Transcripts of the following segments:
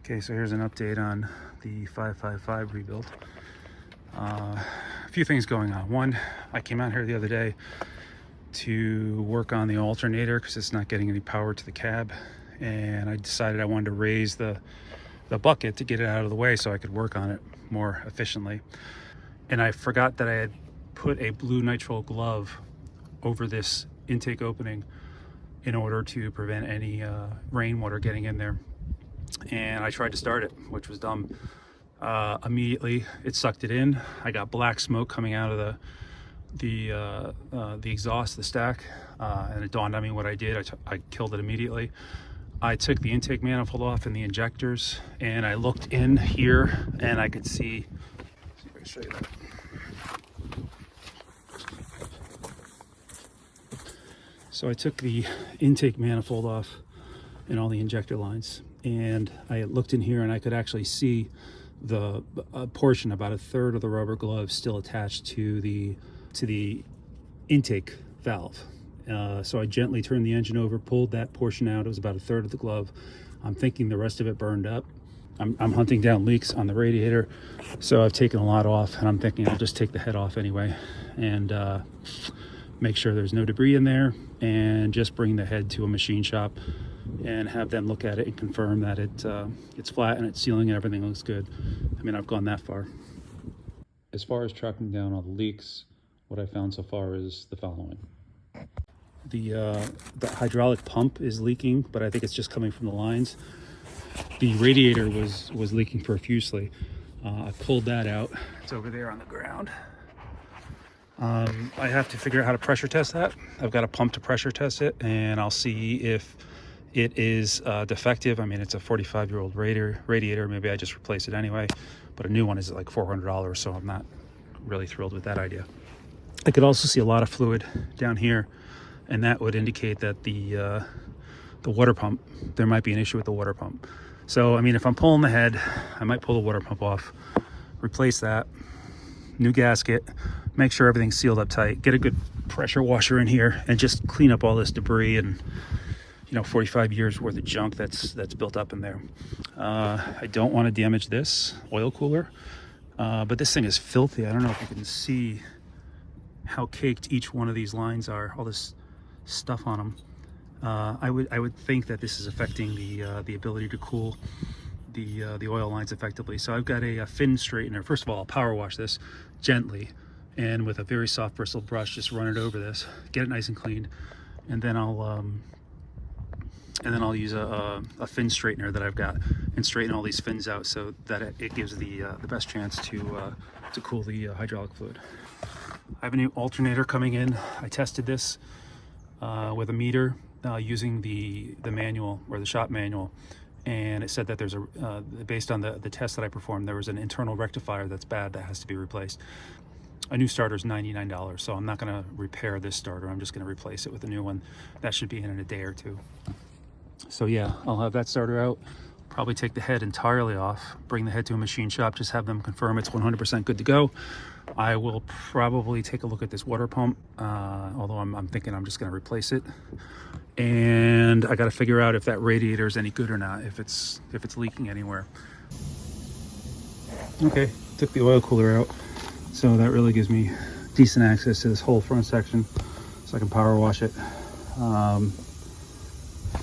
Okay, so here's an update on the 555 rebuild. A few things going on. One, I came out here the other day to work on the alternator because it's not getting any power to the cab, and I decided I wanted to raise the bucket to get it out of the way so I could work on it more efficiently. And I forgot that I had put a blue nitrile glove over this intake opening in order to prevent any rainwater getting in there. And I tried to start it, which was dumb. Immediately it sucked it in. I got black smoke coming out of the exhaust, the stack, and it dawned on me what I did. I killed it immediately. I took the intake manifold off and the injectors, and I looked in here and I could see if I can show you that. So I took the intake manifold off and all the injector lines, and I looked in here and I could actually see the portion, about a third of the rubber glove, still attached to the intake valve. So I gently turned the engine over, pulled that portion out. It was about a third of the glove. I'm thinking the rest of it burned up. I'm hunting down leaks on the radiator, so I've taken a lot off, and I'm thinking I'll just take the head off anyway and make sure there's no debris in there, and just bring the head to a machine shop and have them look at it and confirm that it's flat and it's sealing and everything looks good. I mean, I've gone that far. As far as tracking down all the leaks, what I found so far is the following. The hydraulic pump is leaking, but I think it's just coming from the lines. The radiator was leaking profusely. I pulled that out. It's over there on the ground. I have to figure out how to pressure test that. I've got a pump to pressure test it, and I'll see if it is defective. I mean, it's a 45-year-old radiator. Maybe I just replace it anyway, but a new one is like $400, so I'm not really thrilled with that idea. I could also see a lot of fluid down here, and that would indicate that the water pump, there might be an issue with the water pump. So, I mean, if I'm pulling the head, I might pull the water pump off, replace that, new gasket, make sure everything's sealed up tight, get a good pressure washer in here, and just clean up all this debris and 45 years worth of junk that's built up in there. I don't want to damage this oil cooler, but this thing is filthy. I don't know if you can see how caked each one of these lines are, all this stuff on them. I would think that this is affecting the ability to cool the oil lines effectively. So I've got a fin straightener. First of all, I'll power wash this gently, and with a very soft bristled brush, just run it over this, get it nice and clean, and then I'll use a fin straightener that I've got and straighten all these fins out so that it gives the best chance to cool the hydraulic fluid. I have a new alternator coming in. I tested this with a meter using the manual, or the shop manual, and it said that there's based on the test that I performed, there was an internal rectifier that's bad that has to be replaced. A new starter is $99, so I'm not going to repair this starter. I'm just going to replace it with a new one. That should be in a day or two. So yeah, I'll have that starter out, probably take the head entirely off, bring the head to a machine shop, just have them confirm it's 100% good to go. I will probably take a look at this water pump, although I'm thinking I'm just going to replace it. And I got to figure out if that radiator is any good or not, if it's leaking anywhere. Okay, took the oil cooler out, so that really gives me decent access to this whole front section, so I can power wash it.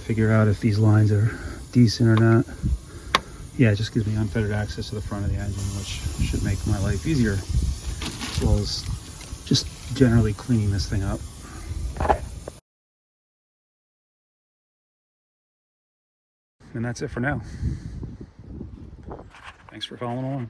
Figure out if these lines are decent or not. Yeah, it just gives me unfettered access to the front of the engine, which should make my life easier, as well as just generally cleaning this thing up. And that's it for now. Thanks for following along.